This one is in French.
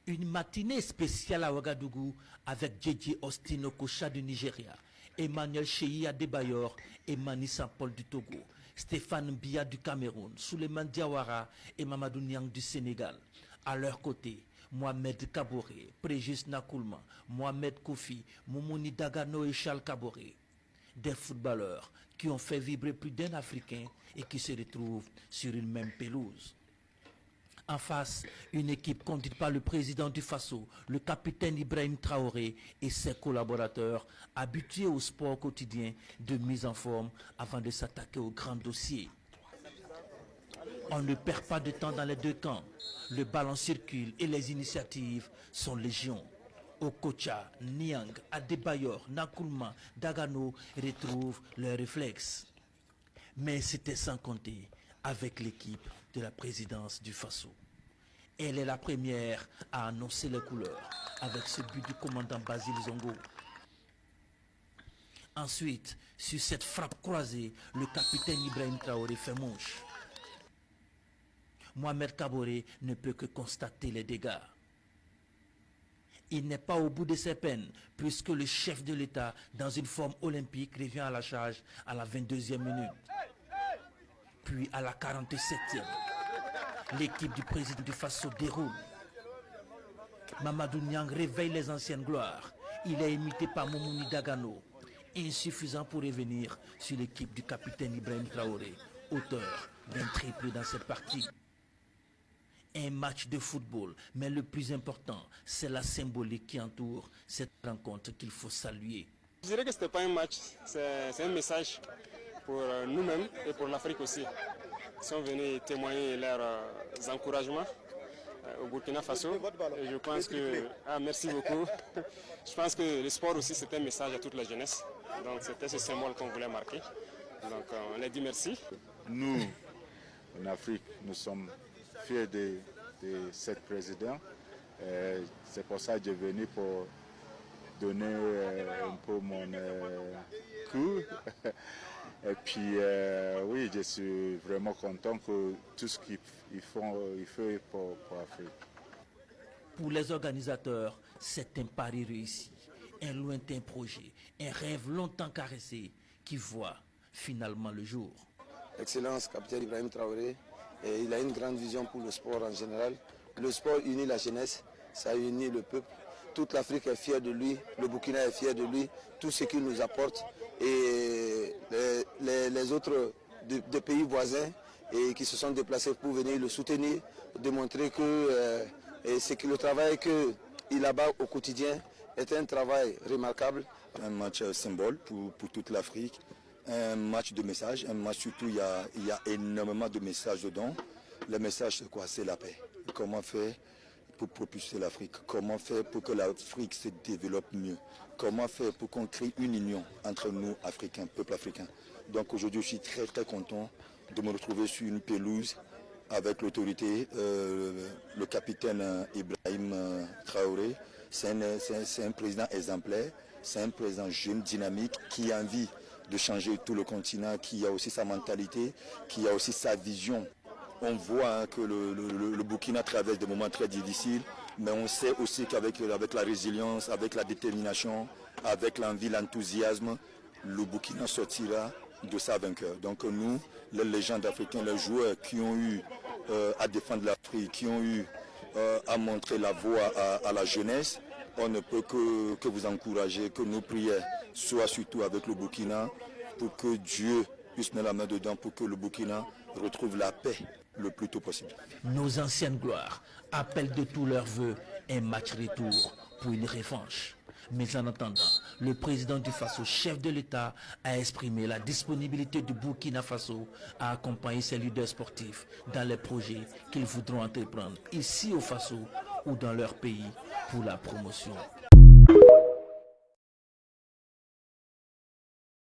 Une matinée spéciale à Ouagadougou avec Djedje Austin Okocha du Nigeria, Emmanuel Cheyi Adebayor et Mani Saint-Paul du Togo, Stéphane Biya du Cameroun, Souleymane Diawara et Mamadou Niang du Sénégal. À leur côté, Mohamed Kaboré, Prégis Nakoulma, Mohamed Kofi, Moumouni Dagano et Charles Kaboré. Des footballeurs qui ont fait vibrer plus d'un Africain et qui se retrouvent sur une même pelouse. En face, une équipe conduite par le président du Faso, le capitaine Ibrahim Traoré et ses collaborateurs habitués au sport quotidien de mise en forme avant de s'attaquer au grand dossier. On ne perd pas de temps dans les deux camps. Le ballon circule et les initiatives sont légion. Okocha, Niang, Adebayor, Nakoulma, Dagano retrouvent leurs réflexes. Mais c'était sans compter avec l'équipe de la présidence du Faso. Elle est la première à annoncer les couleurs avec ce but du commandant Basile Zongo. Ensuite, sur cette frappe croisée, le capitaine Ibrahim Traoré fait mouche. Mohamed Kaboré ne peut que constater les dégâts. Il n'est pas au bout de ses peines, puisque le chef de l'État, dans une forme olympique, revient à la charge à la 22e minute. Puis à la 47e, l'équipe du président du Faso déroule. Mamadou Niang réveille les anciennes gloires. Il est imité par Moumouni Dagano, insuffisant pour revenir sur l'équipe du capitaine Ibrahim Traoré, auteur d'un triplé dans cette partie. Un match de football, mais le plus important, c'est la symbolique qui entoure cette rencontre qu'il faut saluer. Je dirais que ce n'était pas un match, c'est un message pour nous-mêmes et pour l'Afrique aussi. Ils sont venus témoigner leurs encouragements au Burkina Faso. Et je pense que... merci beaucoup. Je pense que le sport aussi, c'est un message à toute la jeunesse. Donc c'était ce symbole qu'on voulait marquer. Donc on a dit merci. Nous, en Afrique, nous sommes fiers de cette présidente. C'est pour ça que je suis venu pour donner un peu mon coup. Et puis, oui, je suis vraiment content que tout ce qu'il fait pour l'Afrique. Pour les organisateurs, c'est un pari réussi, un lointain projet, un rêve longtemps caressé qui voit finalement le jour. Excellence, capitaine Ibrahim Traoré, et il a une grande vision pour le sport en général. Le sport unit la jeunesse, ça unit le peuple. Toute l'Afrique est fière de lui, le Burkina est fier de lui, tout ce qu'il nous apporte. Et les autres des pays voisins et qui se sont déplacés pour venir le soutenir, démontrer que le travail qu'il abat au quotidien est un travail remarquable. Un match symbole pour toute l'Afrique, un match de message, un match surtout il y a énormément de messages dedans. Le message c'est quoi? C'est la paix. Comment faire pour propulser l'Afrique? Comment faire pour que l'Afrique se développe mieux? Comment faire pour qu'on crée une union entre nous, Africains, peuple africain? Donc aujourd'hui, je suis très très content de me retrouver sur une pelouse avec l'autorité, le capitaine Ibrahim Traoré. C'est un président exemplaire, c'est un président jeune, dynamique, qui a envie de changer tout le continent, qui a aussi sa mentalité, qui a aussi sa vision. On voit que le Burkina traverse des moments très difficiles, mais on sait aussi qu'avec la résilience, avec la détermination, avec l'envie, l'enthousiasme, le Burkina sortira de sa vainqueur. Donc nous, les légendes africaines, les joueurs qui ont eu à défendre l'Afrique, qui ont eu à montrer la voie à la jeunesse, on ne peut que vous encourager, que nos prières soient surtout avec le Burkina, pour que Dieu puisse mettre la main dedans, pour que le Burkina retrouve la paix le plus tôt possible. Nos anciennes gloires appellent de tous leurs voeux un match retour pour une revanche. Mais en attendant, le président du Faso, chef de l'État, a exprimé la disponibilité du Burkina Faso à accompagner ses leaders sportifs dans les projets qu'ils voudront entreprendre ici au Faso ou dans leur pays pour la promotion